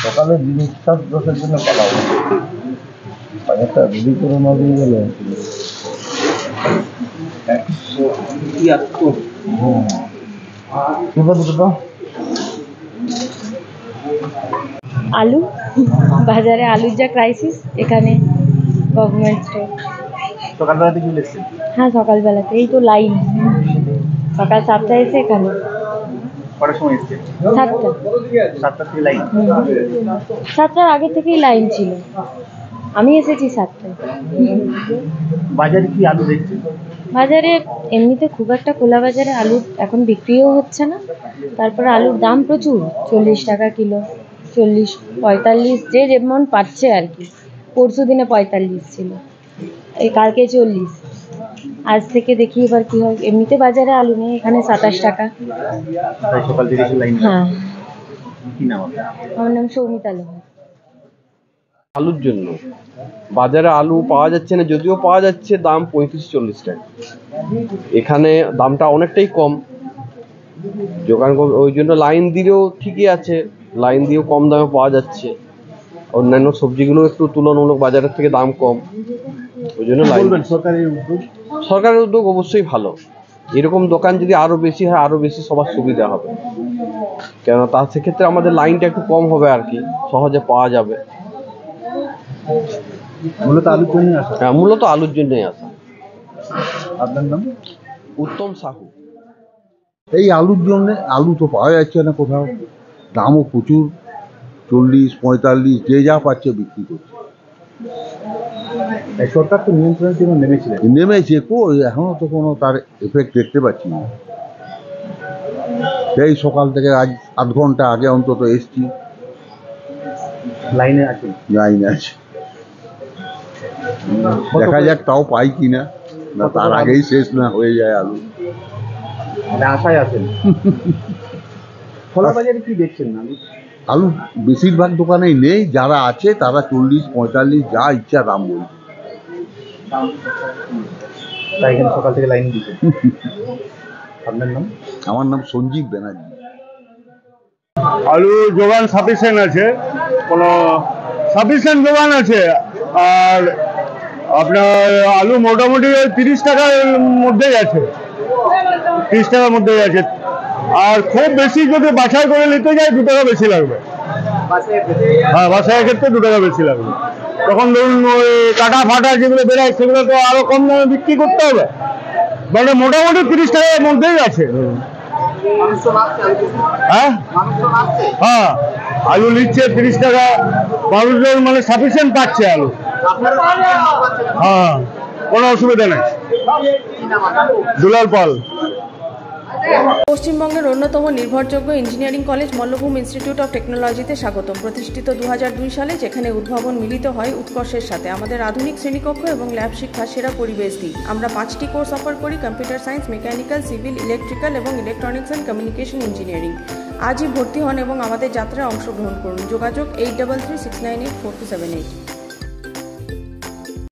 সকালে নিঃশ্বাস দোষের জন্য বলা একটা রুটি করে না দিয়ে গেলে 173। আলু বাজারে আলুর যা ক্রাইসিস, এখানে গভর্নমেন্ট স্টোর। সকালবেলাতে কি লেগেছে? হ্যাঁ, সকালবেলাতে এই তো লাইন, সকাল 7টায় এসে এখানে। কটার সময় এসছে? 7টা। 7টা থেকে লাইন? 7টার আগে থেকেই লাইন ছিল, আমি এসেছি 7টায়। বাজারে কি আলু দেখছি? বাজারে এমনিতে খুব একটা খোলা বাজারে আলু এখন বিক্রিও হচ্ছে না, তারপরে আলুর দাম প্রচুর, 40 টাকা কিলো, 40, 45, যে যেমন পাচ্ছে আর কি। পরশু দিনে 45 ছিল, এই কালকে 40, আজ থেকে দেখি এবার কি হয়। এমনিতে বাজারে আলু নেই, এখানে 27 টাকা। সকাল থেকে লাইন? হ্যাঁ। কি নাম আপনার? আমার নাম সৌমিতা লোহার। আলুর জন্য বাজারে আলু পাওয়া যাচ্ছে না, যদিও পাওয়া যাচ্ছে দাম 35-40 টাকা। এখানে দামটা অনেকটাই কম, দোকান ওই জন্য লাইন দিলেও ঠিকই আছে, লাইন দিয়েও কম দামে পাওয়া যাচ্ছে। অন্যান্য সবজিগুলো একটু তুলনামূলক বাজারের থেকে দাম কম, ওই জন্য লাইন। সরকারের উদ্যোগ অবশ্যই ভালো, এরকম দোকান যদি আরো বেশি হয় আরো বেশি সবার সুবিধা হবে, কেননা তার সেক্ষেত্রে আমাদের লাইনটা একটু কম হবে আর কি, সহজে পাওয়া যাবে। মূলত আলুর জন্য আসা? হ্যাঁ, মূলত আলুর জন্যই আসা। আপনার নাম? উত্তম সাহু। এই আলুর জন্য, আলু তো পাওয়া যাচ্ছে না কোথাও, দামও প্রচুর, 40, 45, যে যা পাচ্ছে বিক্রি করছে। সরকার তো নিয়ন্ত্রণের জন্য নেমেছে, কই এখনো তো কোনো তার এফেক্ট দেখতে পাচ্ছি না। সেই সকাল থেকে আজ 8 ঘন্টা আগে অন্তত এসছি, লাইনে আছে। দেখা যাক তাও পাই কিনা, না তার আগেই শেষ না হয়ে যায় আলু। আশায় আছেন? খোলা বাজারে কি দেখছেন না? আলু বেশিরভাগ দোকানেই নেই, যারা আছে তারা 40, 45 যা ইচ্ছা দাম বলছে। তাই এখানে সকাল থেকে লাইন দিচ্ছে। আপনার নাম? আমার নাম সঞ্জীব ব্যানার্জি। আলু যোগান সাফিসিয়েন্ট আছে, কোনো সাফিসিয়েন্ট যোগান আছে। আর আপনার আলু মোটামুটি 30 টাকার মধ্যেই আছে, 30 টাকার মধ্যেই আছে। আর খুব বেশি যদি বাছাই করে নিতে যাই 2 টাকা বেশি লাগবে। হ্যাঁ, বাছাইয়ের ক্ষেত্রে 2 টাকা বেশি লাগবে। তখন ধরুন ওই কাটা ফাটা যেগুলো বেরোয় সেগুলো তো আরো কম দামে বিক্রি করতে হবে, মানে মোটামুটি 30 টাকার মধ্যেই আছে। হ্যাঁ হ্যাঁ, আলু নিচ্ছে 30 টাকা, মানুষজন মানে সাফিসিয়েন্ট পাচ্ছে আলু। হ্যাঁ, কোনো অসুবিধা নেই। দুলাল পাল। পশ্চিমবঙ্গের অন্যতম নির্ভরযোগ্য engineering college Mallabhum institute of টেকনোলজিতে স্বাগতম। প্রতিষ্ঠিত 2002 সালে, যেখানে উদ্ভাবন মিলিত হয় উৎকর্ষের সাথে। আমাদের আধুনিক শ্রেণীকক্ষ এবং ল্যাব শিক্ষার সেরা পরিবেশ দিই। আমরা 5টি কোর্স অফার করি: computer science, mechanical, civil, electrical এবং ইলেকট্রনিক্স অ্যান্ড কমিউনিকেশন ইঞ্জিনিয়ারিং। আজই ভর্তি হন এবং আমাদের যাত্রায় অংশগ্রহণ করুন। যোগাযোগ 8336984278।